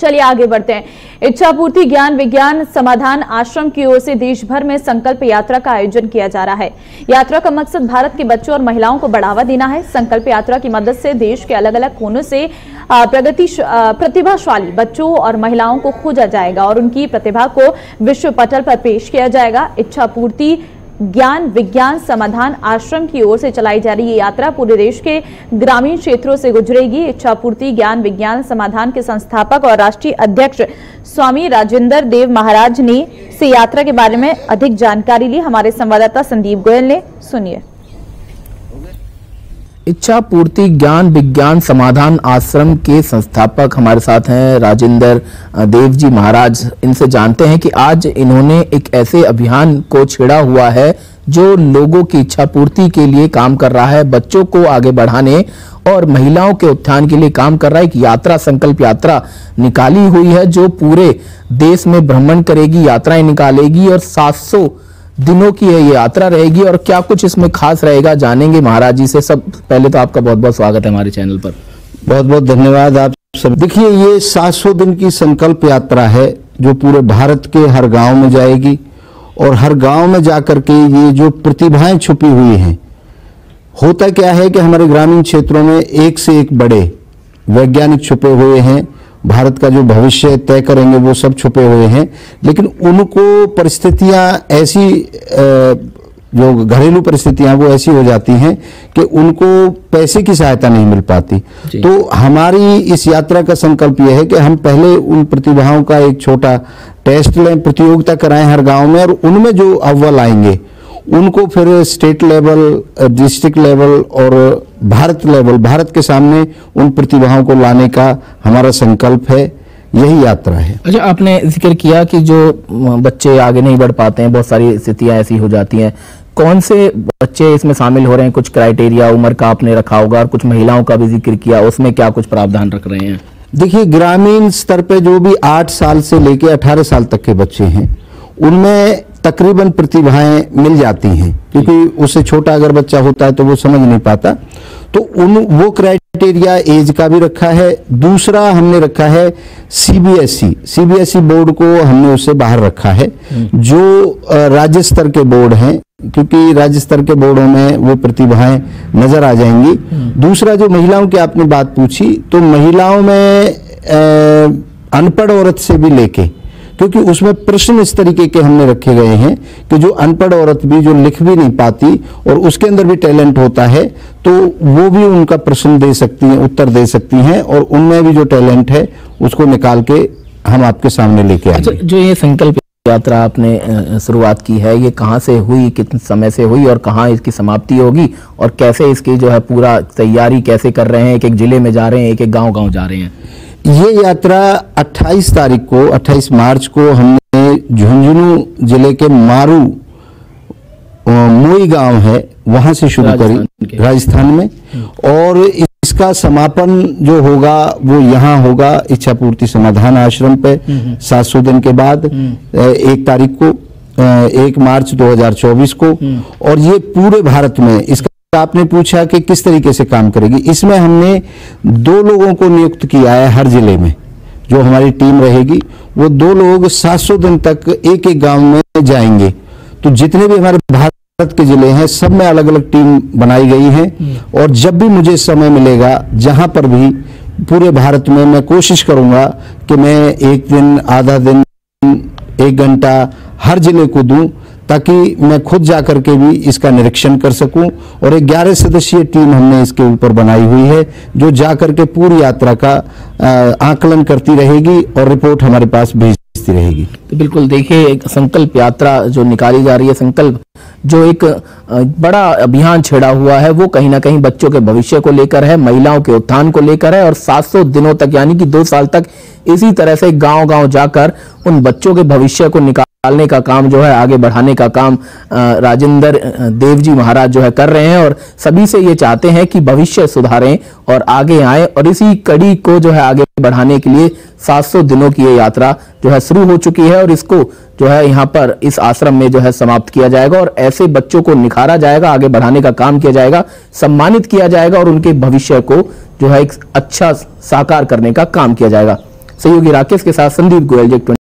चलिए आगे बढ़ते हैं। इच्छापूर्ति ज्ञान विज्ञान समाधान आश्रम की ओर से देश भर में संकल्प यात्रा का आयोजन किया जा रहा है। यात्रा का मकसद भारत के बच्चों और महिलाओं को बढ़ावा देना है। संकल्प यात्रा की मदद से देश के अलग अलग कोनों से प्रतिभाशाली बच्चों और महिलाओं को खोजा जाएगा और उनकी प्रतिभा को विश्व पटल पर पेश किया जाएगा। इच्छापूर्ति ज्ञान विज्ञान समाधान आश्रम की ओर से चलाई जा रही ये यात्रा पूरे देश के ग्रामीण क्षेत्रों से गुजरेगी। इच्छापूर्ति ज्ञान विज्ञान समाधान के संस्थापक और राष्ट्रीय अध्यक्ष स्वामी राजेंद्र देव महाराज ने से यात्रा के बारे में अधिक जानकारी ली। हमारे संवाददाता संदीप गोयल ने, सुनिए। इच्छापूर्ति ज्ञान विज्ञान समाधान आश्रम के संस्थापक हमारे साथ हैं राजेंद्र देव जी महाराज। इनसे जानते हैं कि आज इन्होंने एक ऐसे अभियान को छेड़ा हुआ है जो लोगों की इच्छा पूर्ति के लिए काम कर रहा है, बच्चों को आगे बढ़ाने और महिलाओं के उत्थान के लिए काम कर रहा है। एक यात्रा संकल्प यात्रा निकाली हुई है जो पूरे देश में भ्रमण करेगी, यात्राएं निकालेगी और 700 दिनों की ये यात्रा रहेगी। और क्या कुछ इसमें खास रहेगा जानेंगे महाराज जी से। सब पहले तो आपका बहुत बहुत स्वागत है हमारे चैनल पर। बहुत बहुत धन्यवाद आप सब। देखिए, ये 700 दिन की संकल्प यात्रा है जो पूरे भारत के हर गांव में जाएगी और हर गांव में जाकर के ये जो प्रतिभाएं छुपी हुई हैं, होता क्या है कि हमारे ग्रामीण क्षेत्रों में एक से एक बड़े वैज्ञानिक छुपे हुए हैं, भारत का जो भविष्य तय करेंगे वो सब छुपे हुए हैं, लेकिन उनको परिस्थितियां ऐसी जो घरेलू परिस्थितियां वो ऐसी हो जाती हैं कि उनको पैसे की सहायता नहीं मिल पाती। तो हमारी इस यात्रा का संकल्प यह है कि हम पहले उन प्रतिभाओं का एक छोटा टेस्ट लें, प्रतियोगिता कराएं हर गांव में, और उनमें जो अव्वल आएंगे उनको फिर स्टेट लेवल, डिस्ट्रिक्ट लेवल और भारत लेवल, भारत के सामने उन प्रतिभाओं को लाने का हमारा संकल्प है। यही यात्रा है। अच्छा, आपने जिक्र किया कि जो बच्चे आगे नहीं बढ़ पाते हैं, बहुत सारी स्थितियां ऐसी हो जाती हैं, कौन से बच्चे इसमें शामिल हो रहे हैं? कुछ क्राइटेरिया उम्र का आपने रखा होगा और कुछ महिलाओं का भी जिक्र किया, उसमें क्या कुछ प्रावधान रख रहे हैं? देखिए, ग्रामीण स्तर पे जो भी 8 साल से लेकर 18 साल तक के बच्चे हैं उनमें तकरीबन प्रतिभाएं मिल जाती हैं, क्योंकि उससे छोटा अगर बच्चा होता है तो वो समझ नहीं पाता। तो वो क्राइटेरिया एज का भी रखा है। दूसरा हमने रखा है सीबीएसई बोर्ड को हमने उससे बाहर रखा है, जो राज्य स्तर के बोर्ड हैं, क्योंकि राज्य स्तर के बोर्डों में वो प्रतिभाएं नजर आ जाएंगी। दूसरा, जो महिलाओं की आपने बात पूछी, तो महिलाओं में अनपढ़ औरत से भी लेके, क्योंकि उसमें प्रश्न इस तरीके के हमने रखे गए हैं कि जो अनपढ़ औरत भी जो लिख भी नहीं पाती और उसके अंदर भी टैलेंट होता है, तो वो भी उनका प्रश्न दे सकती हैं, उत्तर दे सकती हैं, और उनमें भी जो टैलेंट है उसको निकाल के हम आपके सामने लेके आएंगे। जो ये संकल्प यात्रा आपने शुरुआत की है, ये कहाँ से हुई, कितने समय से हुई और कहाँ इसकी समाप्ति होगी, और कैसे इसकी जो है पूरा तैयारी कैसे कर रहे हैं? एक एक जिले में जा रहे हैं, एक एक गाँव जा रहे हैं? ये यात्रा 28 मार्च को हमने झुंझुनू जिले के मारू मोई गांव है वहां से शुरू करी, राजस्थान में, और इसका समापन जो होगा वो यहाँ होगा इच्छापूर्ति समाधान आश्रम पे 700 दिन के बाद 1 तारीख को, 1 मार्च 2024 को। और ये पूरे भारत में, इसका आपने पूछा कि किस तरीके से काम करेगी, इसमें हमने 2 लोगों को नियुक्त किया है हर जिले में। जो हमारी टीम रहेगी वो 2 लोग 700 दिन तक एक एक गांव में जाएंगे। तो जितने भी हमारे भारत के जिले हैं सब में अलग अलग टीम बनाई गई है, और जब भी मुझे समय मिलेगा, जहां पर भी पूरे भारत में, मैं कोशिश करूंगा कि मैं एक दिन, आधा दिन, 1 घंटा हर जिले को दूं, ताकि मैं खुद जाकर के भी इसका निरीक्षण कर सकूं। और एक 11 सदस्यीय टीम हमने इसके ऊपर बनाई हुई है जो जाकर के पूरी यात्रा का आकलन करती रहेगी और रिपोर्ट हमारे पास भेजती रहेगी। तो बिल्कुल देखिए, एक संकल्प यात्रा जो निकाली जा रही है, संकल्प जो एक बड़ा अभियान छेड़ा हुआ है, वो कहीं ना कहीं बच्चों के भविष्य को लेकर है, महिलाओं के उत्थान को लेकर है, और 700 दिनों तक यानी कि 2 साल तक इसी तरह से गांव-गांव जाकर उन बच्चों के भविष्य को निकालने का काम जो है, आगे बढ़ाने का काम राजेंद्र देव जी महाराज जो है कर रहे हैं। और सभी से ये चाहते हैं कि भविष्य सुधारें और आगे आए, और इसी कड़ी को जो है आगे बढ़ाने के लिए 700 दिनों की ये यात्रा जो है शुरू हो चुकी है, और इसको जो है यहाँ पर इस आश्रम में जो है समाप्त किया जाएगा, और ऐसे बच्चों को निखारा जाएगा, आगे बढ़ाने का काम किया जाएगा, सम्मानित किया जाएगा, और उनके भविष्य को जो है एक अच्छा साकार करने का काम किया जाएगा। सहयोगी राकेश के साथ संदीप गोयल, जेक 24।